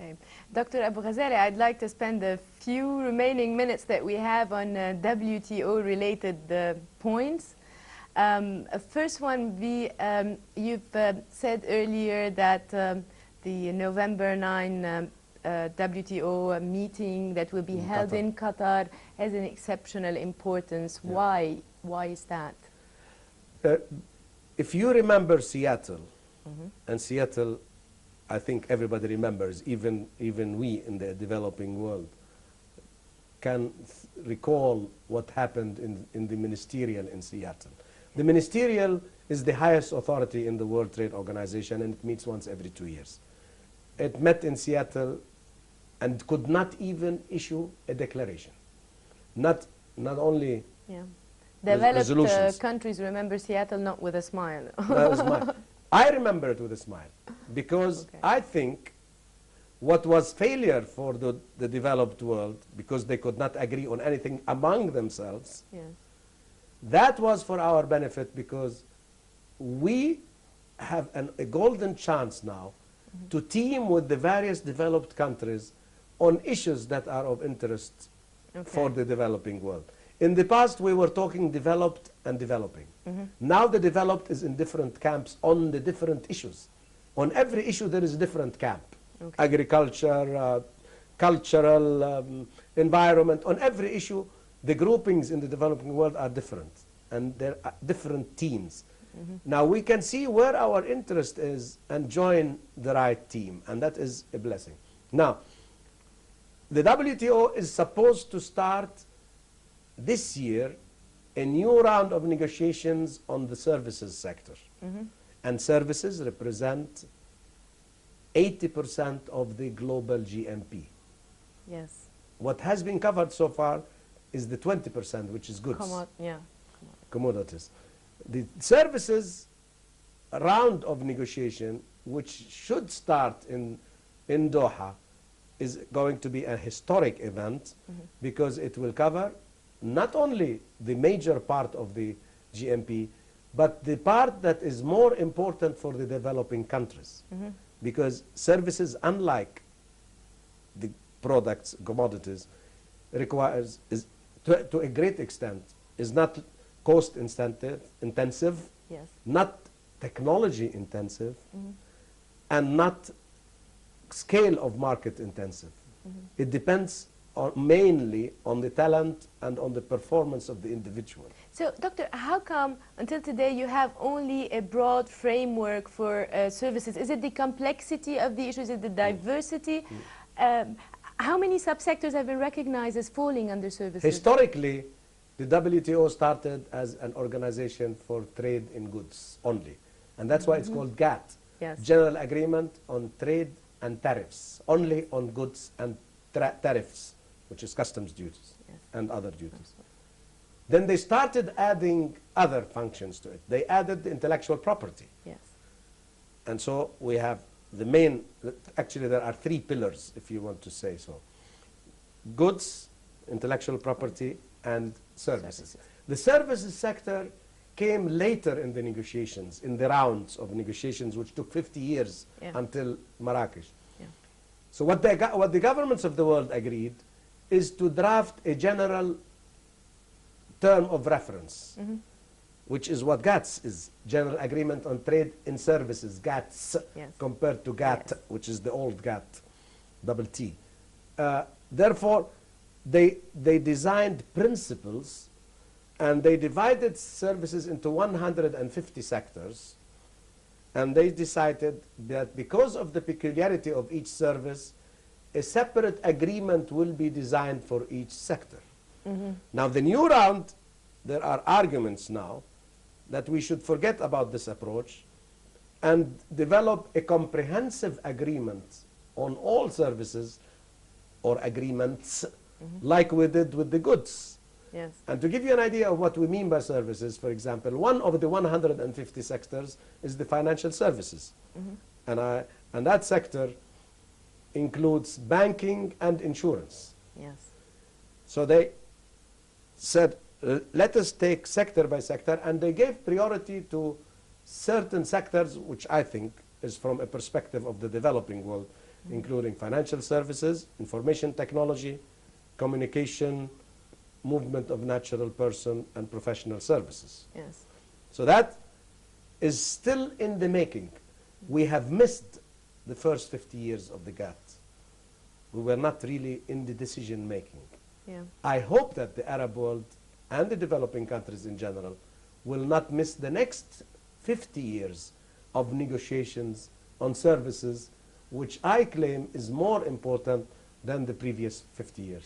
Okay. Dr. Abu-Ghazaleh, I'd like to spend the few remaining minutes that we have on WTO-related points. First one, you've said earlier that the November 9 WTO meeting that will be held in Qatar has an exceptional importance. Yeah. Why is that? If you remember Seattle, and Seattle, I think everybody remembers, even we in the developing world, can recall what happened in the ministerial in Seattle. The ministerial is the highest authority in the World Trade Organization, and it meets once every 2 years. It met in Seattle and could not even issue a declaration. Not only developed countries remember Seattle not with a smile. Not a smile. I remember it with a smile because I think what was failure for the developed world, because they could not agree on anything among themselves, that was for our benefit, because we have a golden chance now to team with the various developed countries on issues that are of interest for the developing world. In the past, we were talking developed and developing. Now the developed is in different camps on the different issues. On every issue, there is a different camp. Agriculture, cultural, environment. On every issue, the groupings in the developing world are different, and there are different teams. Now we can see where our interest is and join the right team, and that is a blessing. Now, the WTO is supposed to start this year a new round of negotiations on the services sector. And services represent 80% of the global GNP. Yes. What has been covered so far is the 20%, which is goods. Commodities. The services round of negotiation, which should start in Doha, is going to be a historic event because it will cover not only the major part of the GNP, but the part that is more important for the developing countries. Because services, unlike the products, commodities, requires, to a great extent, is not cost intensive, not technology intensive, and not scale of market intensive. It depends mainly on the talent and on the performance of the individual. So, Doctor, how come until today you have only a broad framework for services? Is it the complexity of the issues? Is it the diversity? How many subsectors have been recognized as falling under services? Historically, the WTO started as an organization for trade in goods only. And that's why it's called GATT, General Agreement on Trade and Tariffs, only on goods and tariffs, which is customs duties and other duties. Then they started adding other functions to it. They added the intellectual property. And so we have the main, actually there are 3 pillars, if you want to say so. Goods, intellectual property, and services. The services sector came later in the negotiations, in the rounds of negotiations, which took 50 years until Marrakesh. So what the governments of the world agreed is to draft a general term of reference, which is what GATS is, General Agreement on Trade in Services, GATS, compared to GATT, which is the old GATT, double T. Therefore, they designed principles, and they divided services into 150 sectors, and they decided that because of the peculiarity of each service, a separate agreement will be designed for each sector. Now, the new round, there are arguments now that we should forget about this approach and develop a comprehensive agreement on all services or agreements like we did with the goods. And to give you an idea of what we mean by services, for example, one of the 150 sectors is the financial services. And that sector includes banking and insurance. So they said, let us take sector by sector, and they gave priority to certain sectors, which I think is from a perspective of the developing world, including financial services, information technology, communication, movement of natural person, and professional services. Yes. So that is still in the making. We have missed the first 50 years of the GATT. We were not really in the decision making. Yeah. I hope that the Arab world and the developing countries in general will not miss the next 50 years of negotiations on services, which I claim is more important than the previous 50 years.